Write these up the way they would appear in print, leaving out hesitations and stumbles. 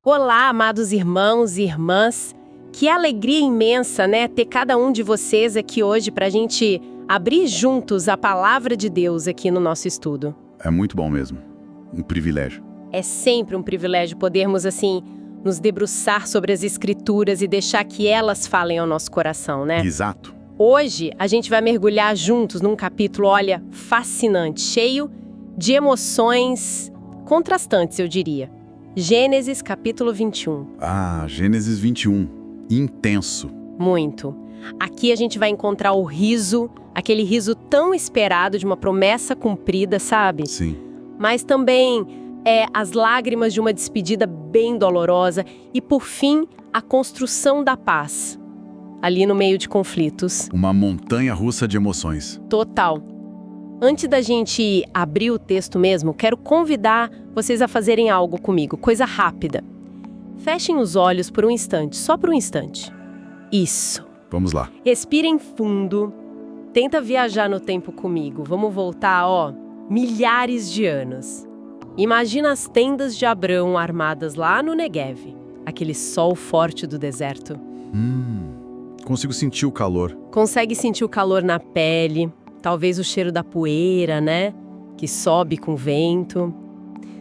Olá, amados irmãos e irmãs. Que alegria imensa, né, ter cada um de vocês aqui hoje para a gente abrir juntos a palavra de Deus aqui no nosso estudo. É muito bom mesmo. Um privilégio. É sempre um privilégio podermos, assim, nos debruçar sobre as Escrituras e deixar que elas falem ao nosso coração, né? Exato. Hoje, a gente vai mergulhar juntos num capítulo, olha, fascinante, cheio de emoções contrastantes, eu diria. Gênesis, capítulo 21. Gênesis 21. Intenso. Muito. Aqui a gente vai encontrar o riso, aquele riso tão esperado de uma promessa cumprida, sabe? Sim. Mas também as lágrimas de uma despedida bem dolorosa e, por fim, a construção da paz, ali no meio de conflitos. Uma montanha-russa de emoções. Total. Antes da gente abrir o texto mesmo, quero convidar vocês a fazerem algo comigo, coisa rápida. Fechem os olhos por um instante, só por um instante. Isso. Vamos lá. Respirem fundo. Tenta viajar no tempo comigo. Vamos voltar, milhares de anos. Imagina as tendas de Abrão armadas lá no Negev, aquele sol forte do deserto. Consigo sentir o calor. Consegue sentir o calor na pele, talvez o cheiro da poeira, né? Que sobe com o vento.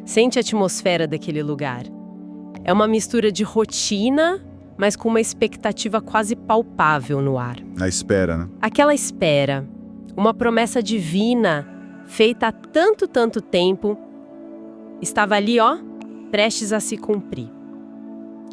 Sente a atmosfera daquele lugar. É uma mistura de rotina, mas com uma expectativa quase palpável no ar. A espera, né? Aquela espera, uma promessa divina, feita há tanto tempo, estava ali, prestes a se cumprir.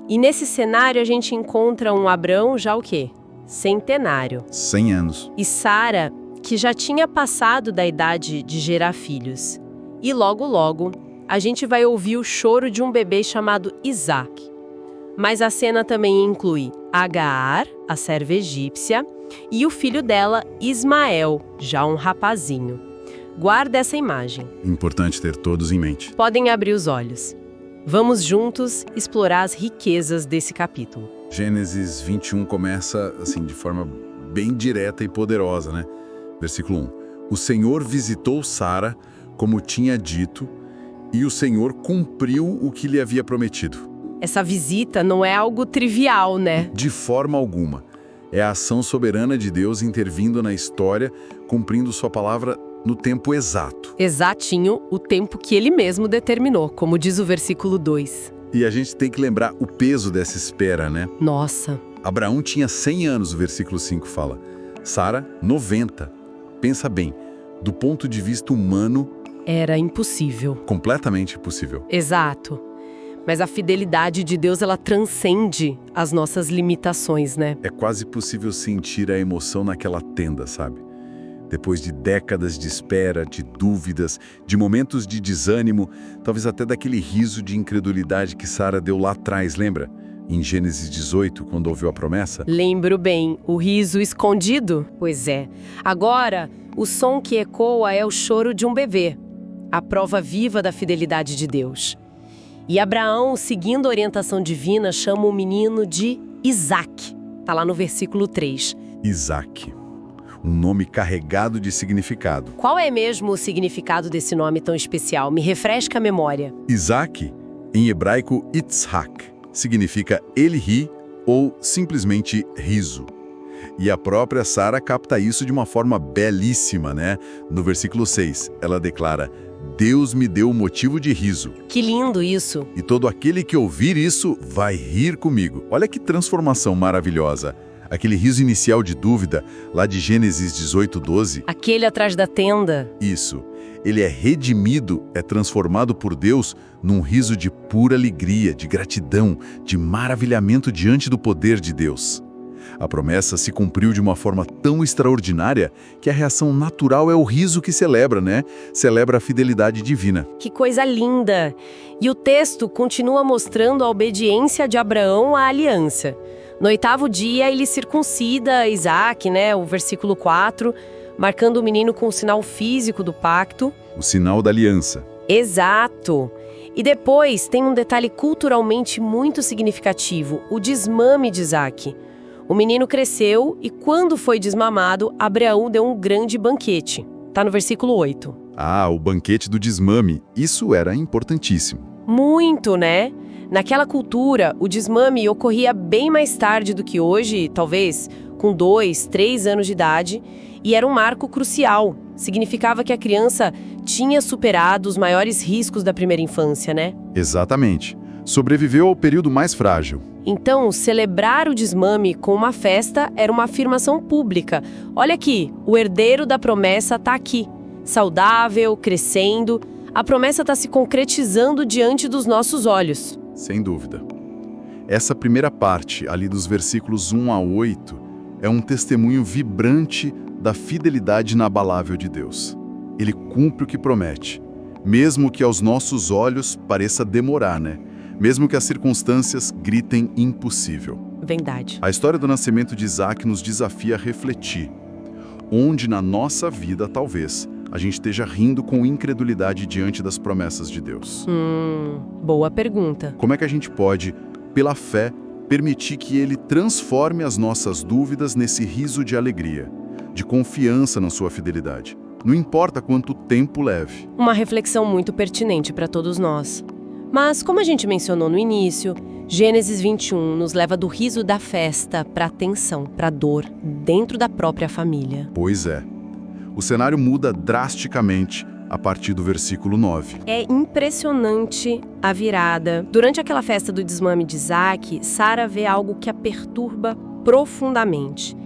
E nesse cenário a gente encontra um Abrão já o quê? Centenário. 100 anos. E Sara, que já tinha passado da idade de gerar filhos. E logo, a gente vai ouvir o choro de um bebê chamado Isaac. Mas a cena também inclui Agar, a serva egípcia, e o filho dela, Ismael, já um rapazinho. Guarda essa imagem. Importante ter todos em mente. Podem abrir os olhos. Vamos juntos explorar as riquezas desse capítulo. Gênesis 21 começa, assim, de forma bem direta e poderosa, né? Versículo 1. O Senhor visitou Sara, como tinha dito, e o Senhor cumpriu o que lhe havia prometido. Essa visita não é algo trivial, né? De forma alguma. É a ação soberana de Deus intervindo na história, cumprindo sua palavra no tempo exato. Exatinho, o tempo que ele mesmo determinou, como diz o versículo 2. E a gente tem que lembrar o peso dessa espera, né? Nossa. Abraão tinha 100 anos, o versículo 5 fala. Sara, 90. Pensa bem, do ponto de vista humano... Era impossível. Completamente impossível. Exato. Mas a fidelidade de Deus, ela transcende as nossas limitações, né? É quase possível sentir a emoção naquela tenda, sabe? Depois de décadas de espera, de dúvidas, de momentos de desânimo, talvez até daquele riso de incredulidade que Sara deu lá atrás, lembra? Em Gênesis 18, quando ouviu a promessa? Lembro bem, o riso escondido? Pois é. Agora, o som que ecoa é o choro de um bebê, a prova viva da fidelidade de Deus. E Abraão, seguindo a orientação divina, chama o menino de Isaac. Está lá no versículo 3. Isaac. Um nome carregado de significado. Qual é mesmo o significado desse nome tão especial? Me refresca a memória. Isaac, em hebraico Itzhak, significa ele ri ou simplesmente riso. E a própria Sara capta isso de uma forma belíssima, né? No versículo 6, ela declara: Deus me deu motivo de riso. Que lindo isso! E todo aquele que ouvir isso vai rir comigo. Olha que transformação maravilhosa. Aquele riso inicial de dúvida, lá de Gênesis 18:12. Aquele atrás da tenda. Isso. Ele é redimido, é transformado por Deus num riso de pura alegria, de gratidão, de maravilhamento diante do poder de Deus. A promessa se cumpriu de uma forma tão extraordinária que a reação natural é o riso que celebra, né? Celebra a fidelidade divina. Que coisa linda! E o texto continua mostrando a obediência de Abraão à aliança. No 8º dia, ele circuncida Isaac, né? O versículo 4, marcando o menino com o sinal físico do pacto. O sinal da aliança. Exato! E depois tem um detalhe culturalmente muito significativo, o desmame de Isaac. O menino cresceu e, quando foi desmamado, Abraão deu um grande banquete. Está no versículo 8. O banquete do desmame. Isso era importantíssimo. Muito, né? Naquela cultura, o desmame ocorria bem mais tarde do que hoje, talvez com 2, 3 anos de idade, e era um marco crucial. Significava que a criança tinha superado os maiores riscos da primeira infância, né? Exatamente. Sobreviveu ao período mais frágil. Então, celebrar o desmame com uma festa era uma afirmação pública. Olha aqui, o herdeiro da promessa está aqui, saudável, crescendo. A promessa está se concretizando diante dos nossos olhos. Sem dúvida. Essa primeira parte, ali dos versículos 1 a 8, é um testemunho vibrante da fidelidade inabalável de Deus. Ele cumpre o que promete, mesmo que aos nossos olhos pareça demorar, né? Mesmo que as circunstâncias gritem impossível. Verdade. A história do nascimento de Isaac nos desafia a refletir. Onde na nossa vida, talvez, a gente esteja rindo com incredulidade diante das promessas de Deus. Boa pergunta. Como é que a gente pode, pela fé, permitir que Ele transforme as nossas dúvidas nesse riso de alegria, de confiança na sua fidelidade? Não importa quanto tempo leve. Uma reflexão muito pertinente para todos nós. Mas, como a gente mencionou no início, Gênesis 21 nos leva do riso da festa para a tensão, para a dor, dentro da própria família. Pois é. O cenário muda drasticamente a partir do versículo 9. É impressionante a virada. Durante aquela festa do desmame de Isaac, Sara vê algo que a perturba profundamente.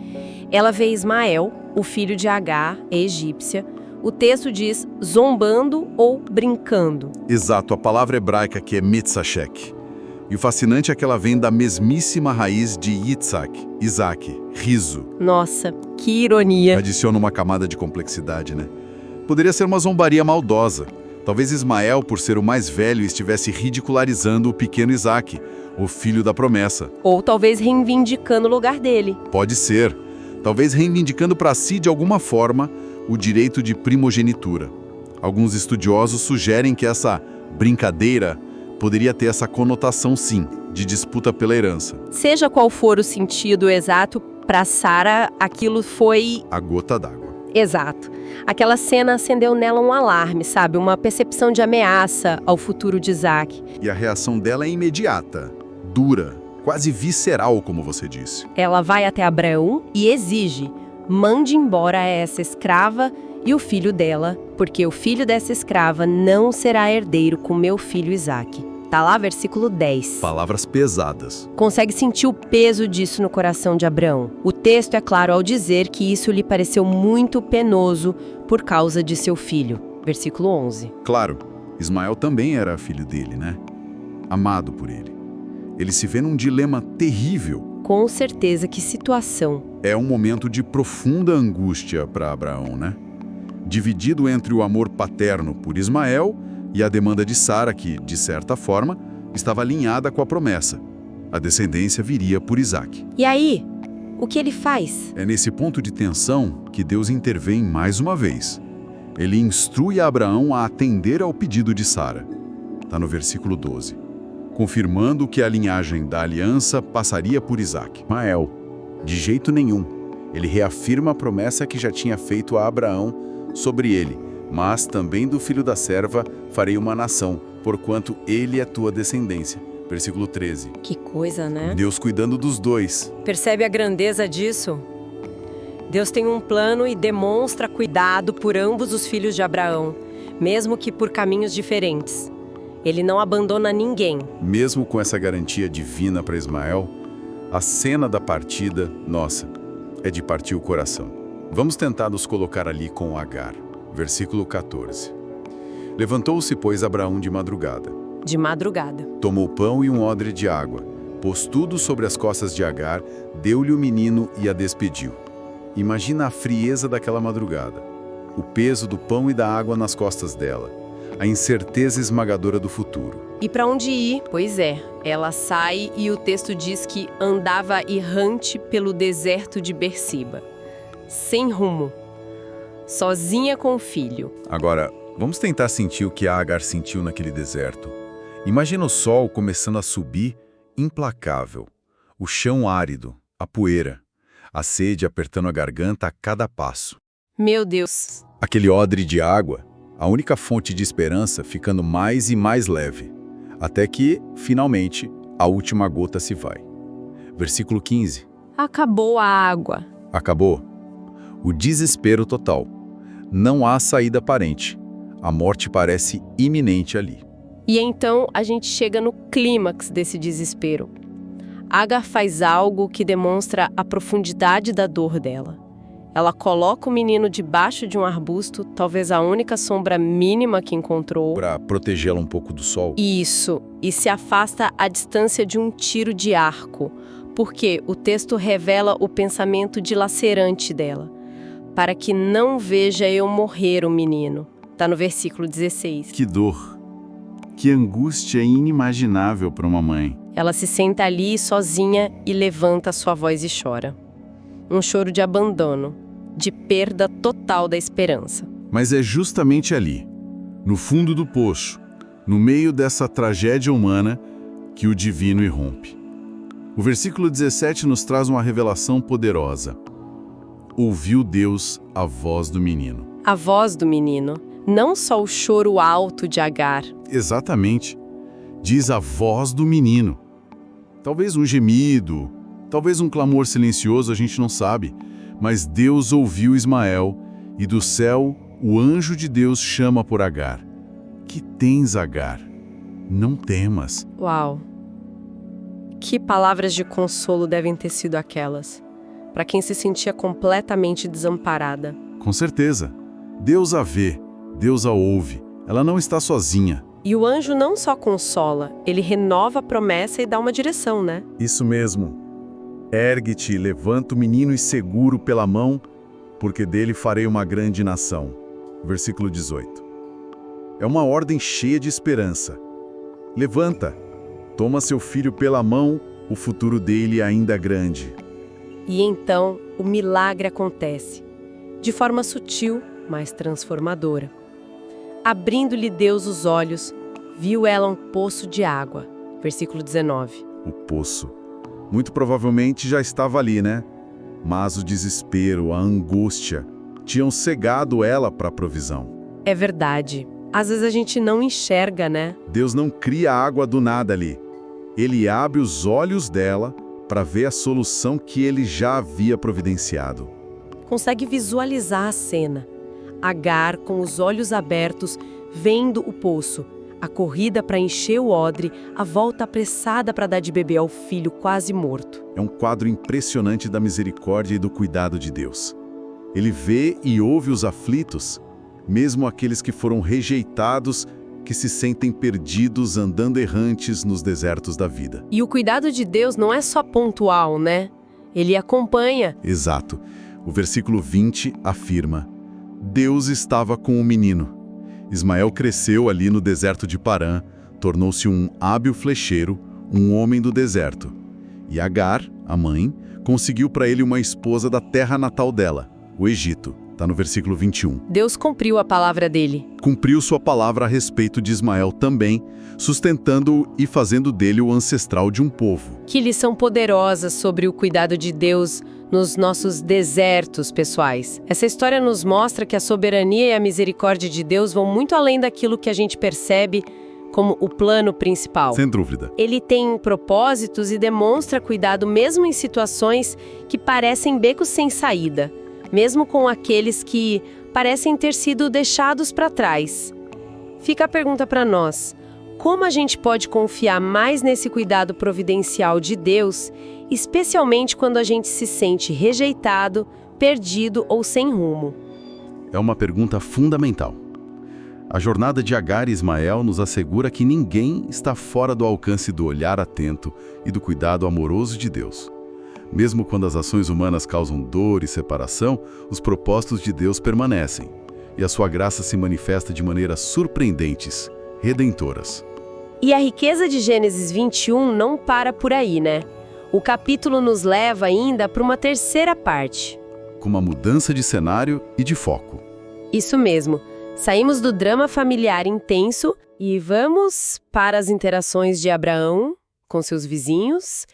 Ela vê Ismael, o filho de Agar, a egípcia. O texto diz zombando ou brincando. Exato, a palavra hebraica que é mitzashek. E o fascinante é que ela vem da mesmíssima raiz de Yitzhak, Isaac, riso. Nossa, que ironia. Adiciona uma camada de complexidade, né? Poderia ser uma zombaria maldosa. Talvez Ismael, por ser o mais velho, estivesse ridicularizando o pequeno Isaac, o filho da promessa. Ou talvez reivindicando o lugar dele. Pode ser. Talvez reivindicando para si, de alguma forma, o direito de primogenitura. Alguns estudiosos sugerem que essa brincadeira poderia ter essa conotação, sim, de disputa pela herança. Seja qual for o sentido exato, para Sara, aquilo foi... A gota d'água. Exato. Aquela cena acendeu nela um alarme, sabe? Uma percepção de ameaça ao futuro de Isaac. E a reação dela é imediata, dura, quase visceral, como você disse. Ela vai até Abraão e exige: mande embora essa escrava e o filho dela, porque o filho dessa escrava não será herdeiro com meu filho Isaac. Tá lá, versículo 10. Palavras pesadas. Consegue sentir o peso disso no coração de Abraão. O texto é claro ao dizer que isso lhe pareceu muito penoso por causa de seu filho. Versículo 11. Claro, Ismael também era filho dele, né? Amado por ele. Ele se vê num dilema terrível. Com certeza, que situação. É um momento de profunda angústia para Abraão, né? Dividido entre o amor paterno por Ismael e a demanda de Sara, que, de certa forma, estava alinhada com a promessa. A descendência viria por Isaac. E aí, o que ele faz? É nesse ponto de tensão que Deus intervém mais uma vez. Ele instrui a Abraão a atender ao pedido de Sara. Está no versículo 12. Confirmando que a linhagem da aliança passaria por Isaac. Ismael, de jeito nenhum. Ele reafirma a promessa que já tinha feito a Abraão sobre ele. Mas também do filho da serva farei uma nação, porquanto ele é tua descendência. Versículo 13. Que coisa, né? Deus cuidando dos dois. Percebe a grandeza disso? Deus tem um plano e demonstra cuidado por ambos os filhos de Abraão, mesmo que por caminhos diferentes. Ele não abandona ninguém. Mesmo com essa garantia divina para Ismael, a cena da partida, nossa, é de partir o coração. Vamos tentar nos colocar ali com Agar. Versículo 14. Levantou-se, pois, Abraão de madrugada. De madrugada. Tomou pão e um odre de água, pôs tudo sobre as costas de Agar, deu-lhe o menino e a despediu. Imagina a frieza daquela madrugada, o peso do pão e da água nas costas dela, a incerteza esmagadora do futuro. E para onde ir? Pois é, ela sai e o texto diz que andava errante pelo deserto de Bersiba, sem rumo. Sozinha com o filho. Agora, vamos tentar sentir o que a Agar sentiu naquele deserto. Imagina o sol começando a subir, implacável. O chão árido, a poeira. A sede apertando a garganta a cada passo. Meu Deus. Aquele odre de água, a única fonte de esperança ficando mais e mais leve. Até que, finalmente, a última gota se vai. Versículo 15. Acabou a água. Acabou. O desespero total. Não há saída aparente. A morte parece iminente ali. E então a gente chega no clímax desse desespero. Agar faz algo que demonstra a profundidade da dor dela. Ela coloca o menino debaixo de um arbusto, talvez a única sombra mínima que encontrou. Para protegê-la um pouco do sol. Isso, e se afasta à distância de um tiro de arco, porque o texto revela o pensamento dilacerante dela. Para que não veja eu morrer o menino. Está no versículo 16. Que dor, que angústia inimaginável para uma mãe. Ela se senta ali sozinha e levanta sua voz e chora. Um choro de abandono, de perda total da esperança. Mas é justamente ali, no fundo do poço, no meio dessa tragédia humana, que o divino irrompe. O versículo 17 nos traz uma revelação poderosa. Ouviu Deus a voz do menino. A voz do menino, não só o choro alto de Agar. Exatamente. Diz a voz do menino. Talvez um gemido, talvez um clamor silencioso, a gente não sabe. Mas Deus ouviu Ismael, e do céu o anjo de Deus chama por Agar. Que tens, Agar? Não temas. Uau! Que palavras de consolo devem ter sido aquelas, para quem se sentia completamente desamparada. Com certeza. Deus a vê, Deus a ouve. Ela não está sozinha. E o anjo não só consola, ele renova a promessa e dá uma direção, né? Isso mesmo. Ergue-te, levanta o menino e seguro pela mão, porque dele farei uma grande nação. Versículo 18. É uma ordem cheia de esperança. Levanta, toma seu filho pela mão, o futuro dele ainda é grande. E então o milagre acontece, de forma sutil, mas transformadora. Abrindo-lhe Deus os olhos, viu ela um poço de água. Versículo 19. O poço. Muito provavelmente já estava ali, né? Mas o desespero, a angústia, tinham cegado ela para a provisão. É verdade. Às vezes a gente não enxerga, né? Deus não cria água do nada ali. Ele abre os olhos dela para ver a solução que ele já havia providenciado. Consegue visualizar a cena. Agar, com os olhos abertos, vendo o poço, a corrida para encher o odre, a volta apressada para dar de beber ao filho quase morto. É um quadro impressionante da misericórdia e do cuidado de Deus. Ele vê e ouve os aflitos, mesmo aqueles que foram rejeitados, que se sentem perdidos andando errantes nos desertos da vida. E o cuidado de Deus não é só pontual, né? Ele acompanha. Exato. O versículo 20 afirma: Deus estava com o menino. Ismael cresceu ali no deserto de Parã, tornou-se um hábil flecheiro, um homem do deserto. E Agar, a mãe, conseguiu para ele uma esposa da terra natal dela, o Egito. Está no versículo 21. Deus cumpriu a palavra dele. Cumpriu sua palavra a respeito de Ismael também, sustentando-o e fazendo dele o ancestral de um povo. Que lição poderosa sobre o cuidado de Deus nos nossos desertos pessoais. Essa história nos mostra que a soberania e a misericórdia de Deus vão muito além daquilo que a gente percebe como o plano principal. Sem dúvida. Ele tem propósitos e demonstra cuidado mesmo em situações que parecem becos sem saída, mesmo com aqueles que parecem ter sido deixados para trás. Fica a pergunta para nós: como a gente pode confiar mais nesse cuidado providencial de Deus, especialmente quando a gente se sente rejeitado, perdido ou sem rumo? É uma pergunta fundamental. A jornada de Agar e Ismael nos assegura que ninguém está fora do alcance do olhar atento e do cuidado amoroso de Deus. Mesmo quando as ações humanas causam dor e separação, os propósitos de Deus permanecem, e a sua graça se manifesta de maneiras surpreendentes, redentoras. E a riqueza de Gênesis 21 não para por aí, né? O capítulo nos leva ainda para uma terceira parte. Com uma mudança de cenário e de foco. Isso mesmo. Saímos do drama familiar intenso e vamos para as interações de Abraão com seus vizinhos,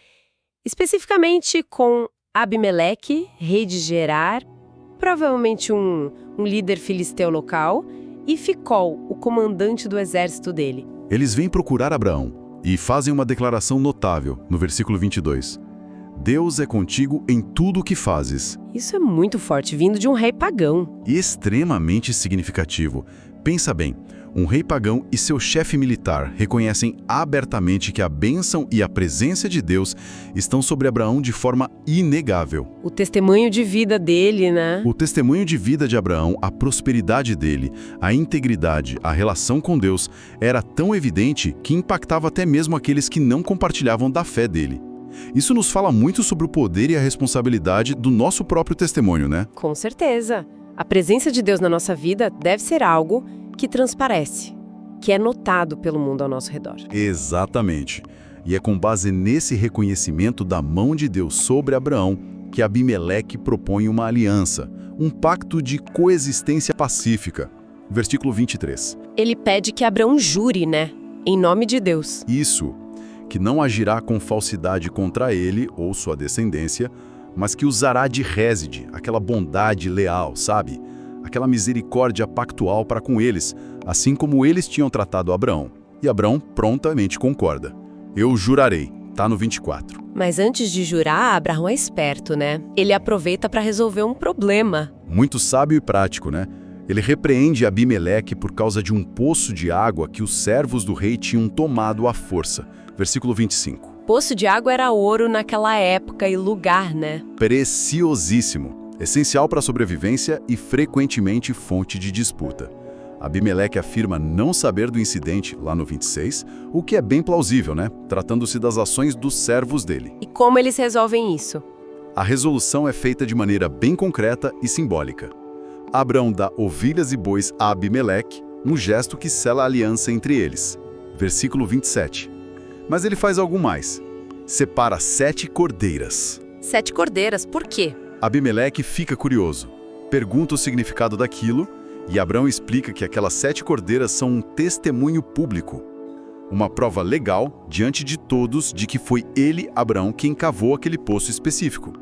especificamente com Abimeleque, rei de Gerar, provavelmente um líder filisteu local, e Ficol, o comandante do exército dele. Eles vêm procurar Abraão. E fazem uma declaração notável, no versículo 22. Deus é contigo em tudo o que fazes. Isso é muito forte, vindo de um rei pagão. Extremamente significativo. Pensa bem, um rei pagão e seu chefe militar reconhecem abertamente que a bênção e a presença de Deus estão sobre Abraão de forma inegável. O testemunho de vida dele, né? O testemunho de vida de Abraão, a prosperidade dele, a integridade, a relação com Deus, era tão evidente que impactava até mesmo aqueles que não compartilhavam da fé dele. Isso nos fala muito sobre o poder e a responsabilidade do nosso próprio testemunho, né? Com certeza. A presença de Deus na nossa vida deve ser algo que transparece, que é notado pelo mundo ao nosso redor. Exatamente. E é com base nesse reconhecimento da mão de Deus sobre Abraão que Abimeleque propõe uma aliança, um pacto de coexistência pacífica. Versículo 23. Ele pede que Abraão jure, né? Em nome de Deus. Isso, que não agirá com falsidade contra ele ou sua descendência, mas que usará de réside, aquela bondade leal, sabe? Aquela misericórdia pactual para com eles, assim como eles tinham tratado Abraão. E Abraão prontamente concorda. Eu jurarei, tá no 24. Mas antes de jurar, Abraão é esperto, né? Ele aproveita para resolver um problema. Muito sábio e prático, né? Ele repreende Abimeleque por causa de um poço de água que os servos do rei tinham tomado à força. Versículo 25. Poço de água era ouro naquela época e lugar, né? Preciosíssimo, essencial para a sobrevivência e frequentemente fonte de disputa. Abimeleque afirma não saber do incidente, lá no 26, o que é bem plausível, né? Tratando-se das ações dos servos dele. E como eles resolvem isso? A resolução é feita de maneira bem concreta e simbólica. Abraão dá ovelhas e bois a Abimeleque, um gesto que sela a aliança entre eles. Versículo 27. Mas ele faz algo mais. Separa 7 cordeiras. 7 cordeiras, por quê? Abimeleque fica curioso. Pergunta o significado daquilo e Abraão explica que aquelas 7 cordeiras são um testemunho público. Uma prova legal diante de todos de que foi ele, Abraão, quem cavou aquele poço específico.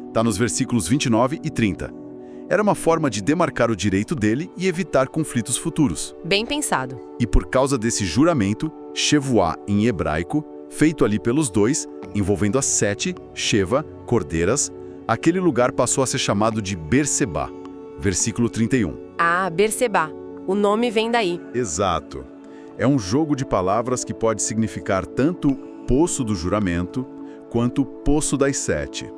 Está nos versículos 29 e 30. Era uma forma de demarcar o direito dele e evitar conflitos futuros. Bem pensado. E por causa desse juramento, Shevuá em hebraico, feito ali pelos dois, envolvendo as 7, Sheva, cordeiras, aquele lugar passou a ser chamado de Berseba. Versículo 31. Ah, Berseba. O nome vem daí. Exato. É um jogo de palavras que pode significar tanto poço do juramento, quanto poço das 7.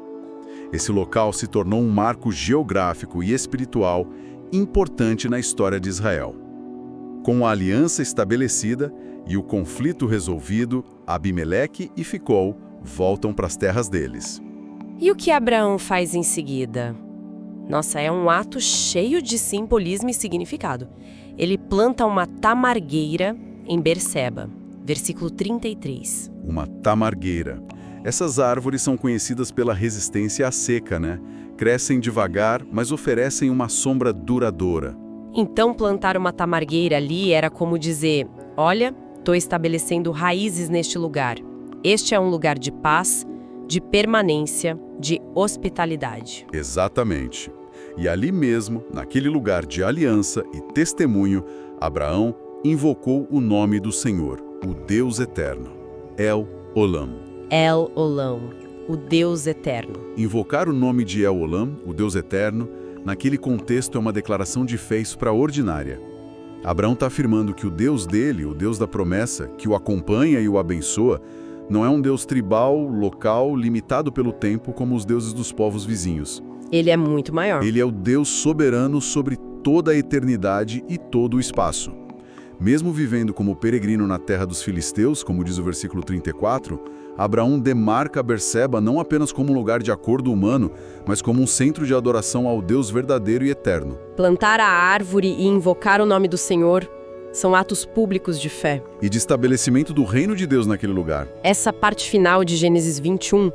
Esse local se tornou um marco geográfico e espiritual importante na história de Israel. Com a aliança estabelecida e o conflito resolvido, Abimeleque e Ficol voltam para as terras deles. E o que Abraão faz em seguida? Nossa, é um ato cheio de simbolismo e significado. Ele planta uma tamargueira em Berseba, versículo 33. Uma tamargueira. Essas árvores são conhecidas pela resistência à seca, né? Crescem devagar, mas oferecem uma sombra duradoura. Então plantar uma tamargueira ali era como dizer, olha, estou estabelecendo raízes neste lugar. Este é um lugar de paz, de permanência, de hospitalidade. Exatamente. E ali mesmo, naquele lugar de aliança e testemunho, Abraão invocou o nome do Senhor, o Deus Eterno, El Olam. El Olam, o Deus Eterno. Invocar o nome de El Olam, o Deus Eterno, naquele contexto é uma declaração de fé extraordinária. Abraão está afirmando que o Deus dele, o Deus da promessa, que o acompanha e o abençoa, não é um Deus tribal, local, limitado pelo tempo como os deuses dos povos vizinhos. Ele é muito maior. Ele é o Deus soberano sobre toda a eternidade e todo o espaço. Mesmo vivendo como peregrino na terra dos filisteus, como diz o versículo 34, Abraão demarca Berseba não apenas como um lugar de acordo humano, mas como um centro de adoração ao Deus verdadeiro e eterno. Plantar a árvore e invocar o nome do Senhor são atos públicos de fé. E de estabelecimento do reino de Deus naquele lugar. Essa parte final de Gênesis 21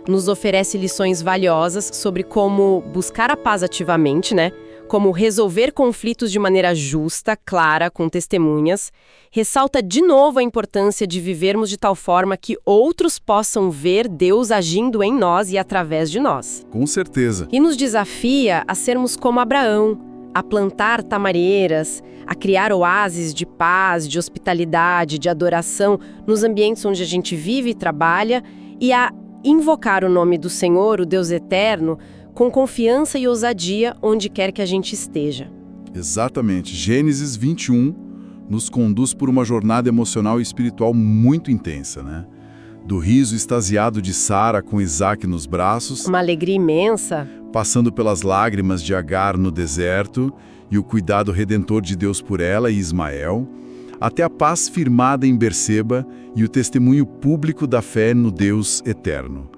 nos oferece lições valiosas sobre como buscar a paz ativamente, né? Como resolver conflitos de maneira justa, clara, com testemunhas, ressalta de novo a importância de vivermos de tal forma que outros possam ver Deus agindo em nós e através de nós. Com certeza. E nos desafia a sermos como Abraão, a plantar tamareiras, a criar oásis de paz, de hospitalidade, de adoração nos ambientes onde a gente vive e trabalha e a invocar o nome do Senhor, o Deus eterno, com confiança e ousadia onde quer que a gente esteja. Exatamente. Gênesis 21 nos conduz por uma jornada emocional e espiritual muito intensa, né? Do riso extasiado de Sara com Isaac nos braços, Uma alegria imensa. passando pelas lágrimas de Agar no deserto e o cuidado redentor de Deus por ela e Ismael, até a paz firmada em Berseba e o testemunho público da fé no Deus eterno.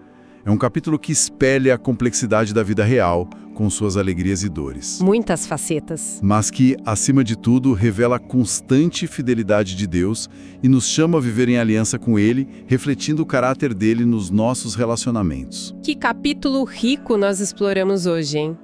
É um capítulo que espelha a complexidade da vida real, com suas alegrias e dores. Muitas facetas. Mas que, acima de tudo, revela a constante fidelidade de Deus e nos chama a viver em aliança com Ele, refletindo o caráter dele nos nossos relacionamentos. Que capítulo rico nós exploramos hoje, hein?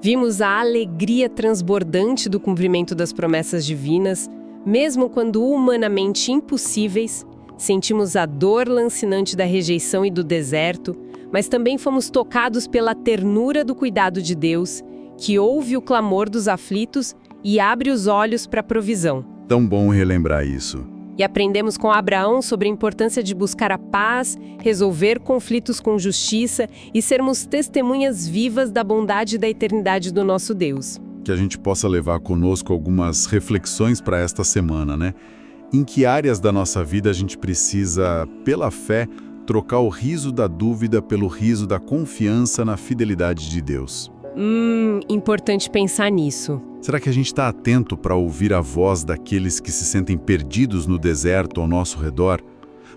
Vimos a alegria transbordante do cumprimento das promessas divinas, mesmo quando humanamente impossíveis, sentimos a dor lancinante da rejeição e do deserto, mas também fomos tocados pela ternura do cuidado de Deus, que ouve o clamor dos aflitos e abre os olhos para a provisão. Tão bom relembrar isso. E aprendemos com Abraão sobre a importância de buscar a paz, resolver conflitos com justiça e sermos testemunhas vivas da bondade e da eternidade do nosso Deus. Que a gente possa levar conosco algumas reflexões para esta semana, né? Em que áreas da nossa vida a gente precisa, pela fé, trocar o riso da dúvida pelo riso da confiança na fidelidade de Deus? Importante pensar nisso. Será que a gente está atento para ouvir a voz daqueles que se sentem perdidos no deserto ao nosso redor?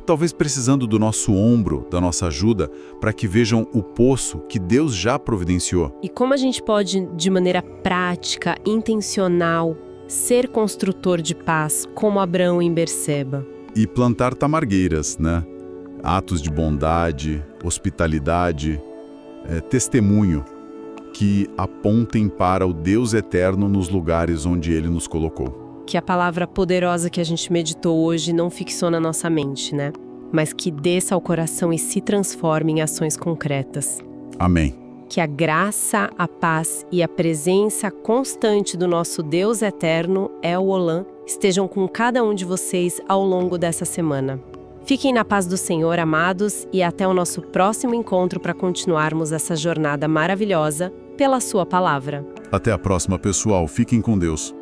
Talvez precisando do nosso ombro, da nossa ajuda, para que vejam o poço que Deus já providenciou. E como a gente pode, de maneira prática, intencional, ser construtor de paz, como Abraão em Berseba? E plantar tamargueiras, né? Atos de bondade, hospitalidade, testemunho, que apontem para o Deus eterno nos lugares onde Ele nos colocou. Que a palavra poderosa que a gente meditou hoje não fique só na nossa mente, né? Mas que desça ao coração e se transforme em ações concretas. Amém. Que a graça, a paz e a presença constante do nosso Deus eterno, El Olam, estejam com cada um de vocês ao longo dessa semana. Fiquem na paz do Senhor, amados, e até o nosso próximo encontro para continuarmos essa jornada maravilhosa pela sua palavra. Até a próxima, pessoal. Fiquem com Deus.